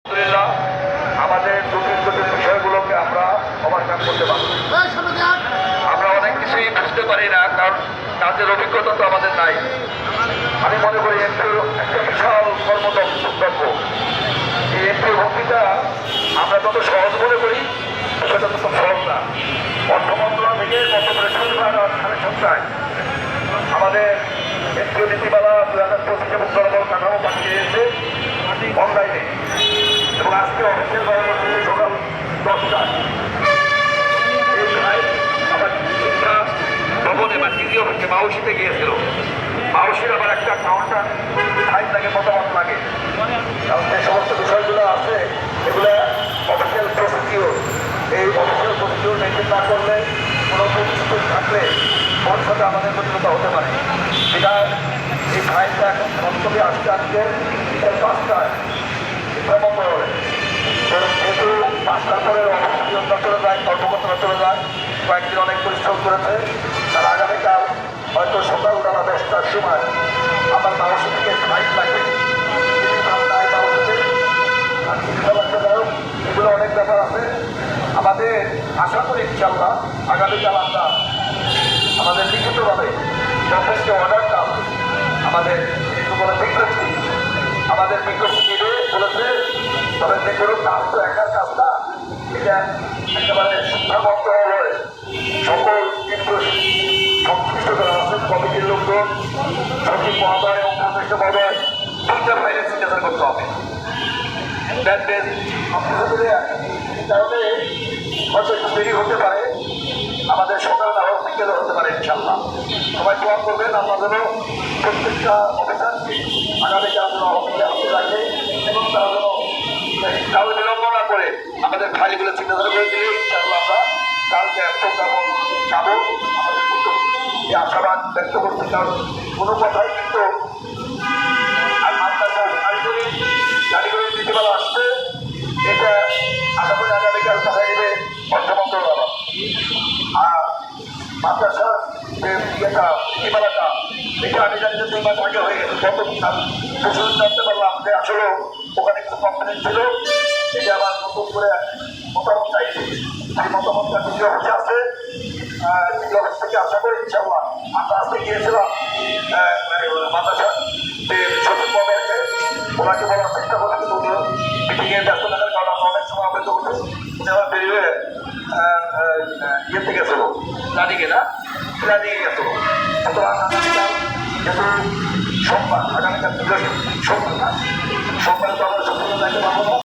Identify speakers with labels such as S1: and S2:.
S1: আলহামদুলিল্লাহ আমাদের জটিল জটিল বিষয়গুলোকে আমরা ওভারকাম করতে পারব। আমরা অনেক কিছুই বুঝতে পারি না, কারণ কাজের অভিজ্ঞতা তো আমাদের নাই। আমি মনে করি এমপির একটা বিশাল কর্মদক্ষ। এই এমপির ভক্তিটা আমরা যত সহজ মনে করি সেটা তত সহজ না। অর্থ মন্ত্রণালয় থেকে গত বৃহস্পতিবার সাড়ে সপ্তাহে আমাদের এমপিও নীতিমালা 2025 এবং জনবল কাঠামো পাঠিয়ে দিয়েছে অনলাইনে, এবং আজকে অফিসের কর্মসূচি সকাল 10টায় এই ভাই আমার শিক্ষা ভবনে বা তৃতীয় অফিসে মাউসিতে গিয়েছিল। মাউসির আবার একটা কাউন্টার ফাইন লাগে, মতামত লাগে, কারণ যে সমস্ত বিষয়গুলো আছে এগুলো অফিসিয়াল প্রসিডিওর। এই অফিসিয়াল প্রসিডিওর মেনটেন না করলে কোনো প্রতিষ্ঠান থাকলে ভবিষ্যতে আমাদের প্রতিযোগিতা হতে পারে। এটা এই ফাইনটা এখন বাস্তবে আসতে আসতে বিকেল 5টায় শিক্ষামন্ত্র হবে। যেহেতু 5টার পরে অফিসিয়ালরা চলে যায়, কর্মকর্তারা চলে যায়, কয়েকদিন অনেক পরিশ্রম করেছে, তারা আগামীকাল হয়তো সকালবেলা 10টার সময় আমার মানসিক থেকে ফাইন লাগবে। এগুলো অনেক ব্যাপার আছে। আমাদের আশা করি ইনশাল্লাহ আগামীকাল আমরা আমাদের লিখিতভাবে যথেষ্ট অর্ডারটা আমাদের কোনো বিজ্ঞপ্তি আমাদের বিজ্ঞপ্তি দিলে বলেছে, তবে যে কোনো কাজ তো একার কাজ না, এটা একেবারে শিক্ষাবদ্ধ হয়ে সকল কিন্তু সংশ্লিষ্ট যারা আছেন কমিটির লোকজন, সচিব মহোদয় এবং প্রত্যেক মহোদয় তিনটা ফাইলে সিগনেচার করতে হবে। কারণে হয়তো একটু দেরি হতে পারে, আমাদের সকাল না হোক বিকেলে হতে পারে ইনশাল্লাহ। সবাই দোয়া করবেন আমরা যেন প্রত্যেকটা অফিসারকে আগামীকাল যেন অফিসে আসতে রাখে এবং তারা যেন কারো বিলম্ব না করে আমাদের ফাইলগুলো সিগনেচার করে দিলে ইনশাল্লাহ আমরা কালকে প্রোগ্রাম যাবো। আমাদের কিন্তু এই আশাবাদ ব্যক্ত করতে, কারণ কোনো কথাই কিন্তু গাড়ি করে নীতিমালা আসছে, এটা আশা করি আগামীকাল পাঠাই দেবে অর্থ মন্ত্রণালয়। আর মাদ্রাসার যে নীতিমালাটা এটা আমি জানি যে 2 মাস আগে হয়ে গেছে। গত প্রচুর জানতে পারলাম যে আসলে ওখানে কিছু কমপ্লেন ছিল, এটা আবার নতুন করে মতামত চাইছে। সেই মতামতটা কিছু অফিসে আছে, কিছু অফিস থেকে আশা করি ইনশাল্লাহ। আমরা আজকে গিয়েছিলাম মাদ্রাসার যে সচিব পদে আছে, ওনাকে বলার চেষ্টা করছে, কিন্তু উনি মিটিংয়ে ব্যস্ত থাকার কারণে আমরা অনেক সময় অপেক্ষা করতেছি। উনি আবার বেরিয়ে হয়ে ইয়েতে গেছিল, রানিকে না রানিকে গেছিল। সুতরাং আগামীকাল যেহেতু সোমবার, আগামীকাল সোমবার না, সোমবারে তো আমরা সত্যি যাইতে পারবো না।